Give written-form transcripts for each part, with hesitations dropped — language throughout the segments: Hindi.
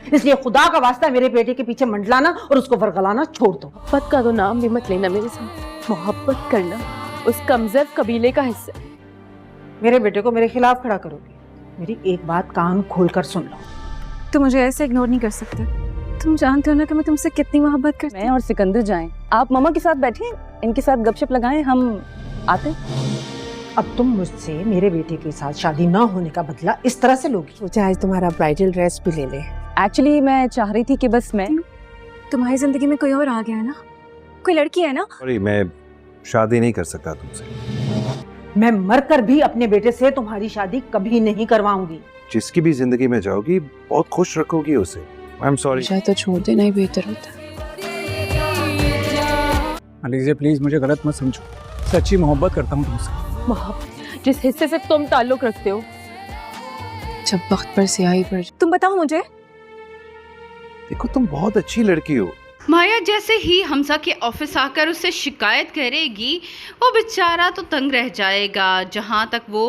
इसलिए खुदा का वास्ता मेरे बेटे के पीछे मंडलाना और उसको वरगलाना छोड़ दो। मोहब्बत का तो नाम भी मत लेना मेरे साथ। मोहब्बत करना उस कमजोर कबीले का हिस्सा। मेरे बेटे को मेरे खिलाफ खड़ा करोगी? मेरी एक बात कान खोलकर सुन लो, तुम मुझे ऐसे इग्नोर नहीं कर सकते। तुम जानते हो ना कि मैं तुमसे कितनी मोहब्बत करती हूँ। मैं और सिकंदर जाएं, आप मामा के साथ बैठें, इनके साथ गपशप लगाएं, हम आते। अब तुम मुझसे मेरे बेटे के साथ शादी ना होने का बदला इस तरह से लोगी? सोचा आज तुम्हारा ब्राइडल ड्रेस भी ले ले। एक्चुअली मैं चाह रही थी कि बस मैं तुम्हारी जिंदगी में कोई और आ गया है ना, कोई लड़की है ना। सॉरी, मैं शादी नहीं कर सकता तुमसे। मैं मरकर भी अपने बेटे से तुम्हारी शादी कभी नहीं करवाऊंगी। जिसकी भी जिंदगी में जाओगी बहुत खुश रखोगी उसे। I am sorry. शायद तो छोड़ देना ही बेहतर होता। अलीज़ा प्लीज मुझे गलत मत समझो, सच्ची मोहब्बत करता हूँ तुमसे। मोहब्बत जिस हिस्से से तुम ताल्लुक रखते हो। जब वक्त पर स्याही पड़ तुम बताओ मुझे। देखो तुम बहुत अच्छी लड़की हो। माया जैसे ही हमजा के ऑफिस आकर उससे शिकायत करेगी, वो बेचारा तो तंग रह जाएगा। जहाँ तक वो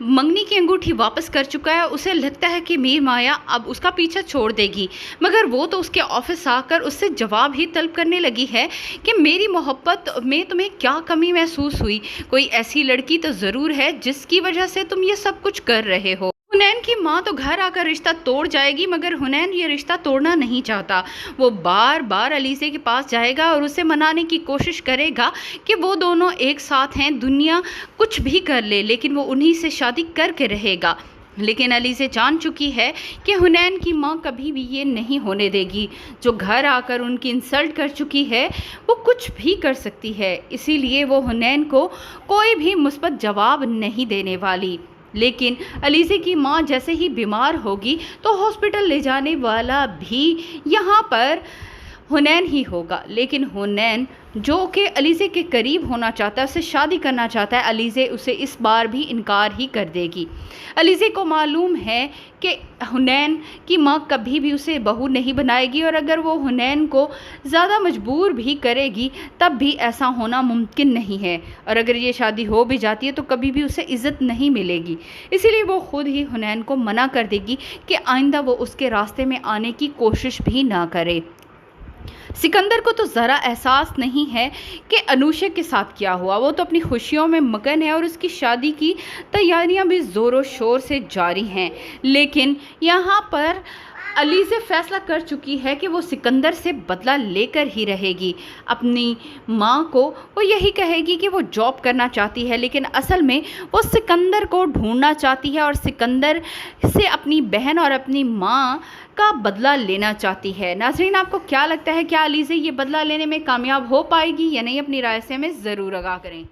मंगनी की अंगूठी वापस कर चुका है, उसे लगता है कि मीर माया अब उसका पीछा छोड़ देगी, मगर वो तो उसके ऑफिस आकर उससे जवाब ही तलब करने लगी है कि मेरी मोहब्बत में तुम्हें क्या कमी महसूस हुई? कोई ऐसी लड़की तो ज़रूर है जिसकी वजह से तुम ये सब कुछ कर रहे हो। हुनैन की माँ तो घर आकर रिश्ता तोड़ जाएगी, मगर हुनैन ये रिश्ता तोड़ना नहीं चाहता। वो बार बार अलीज़े के पास जाएगा और उसे मनाने की कोशिश करेगा कि वो दोनों एक साथ हैं, दुनिया कुछ भी कर ले लेकिन वो उन्हीं से शादी करके रहेगा। लेकिन अलीज़े जान चुकी है कि हुनैन की माँ कभी भी ये नहीं होने देगी। जो घर आकर उनकी इंसल्ट कर चुकी है वो कुछ भी कर सकती है, इसीलिए वो हुनैन को कोई भी मुस्बत जवाब नहीं देने वाली। लेकिन अलीज़े की माँ जैसे ही बीमार होगी तो हॉस्पिटल ले जाने वाला भी यहाँ पर हुनैन ही होगा। लेकिन हुनैन जो कि अलीज़े के करीब होना चाहता है, उससे शादी करना चाहता है, अलीज़े उसे इस बार भी इनकार ही कर देगी। अलीज़े को मालूम है कि हुनैन की माँ कभी भी उसे बहू नहीं बनाएगी, और अगर वो हुनैन को ज़्यादा मजबूर भी करेगी तब भी ऐसा होना मुमकिन नहीं है, और अगर ये शादी हो भी जाती है तो कभी भी उसे इज़्ज़त नहीं मिलेगी। इसीलिए वो ख़ुद ही हुनैन को मना कर देगी कि आइंदा वो उसके रास्ते में आने की कोशिश भी ना करे। सिकंदर को तो ज़रा एहसास नहीं है कि अनूशा के साथ क्या हुआ। वो तो अपनी खुशियों में मगन है और उसकी शादी की तैयारियां भी ज़ोरों शोर से जारी हैं। लेकिन यहाँ पर अलीज़े फैसला कर चुकी है कि वो सिकंदर से बदला लेकर ही रहेगी। अपनी माँ को वो यही कहेगी कि वो जॉब करना चाहती है, लेकिन असल में वो सिकंदर को ढूंढना चाहती है और सिकंदर से अपनी बहन और अपनी माँ का बदला लेना चाहती है। नाज़रीन, आपको क्या लगता है, क्या अलीज़े ये बदला लेने में कामयाब हो पाएगी या नहीं? अपनी राय से हमें ज़रूर आगाह करें।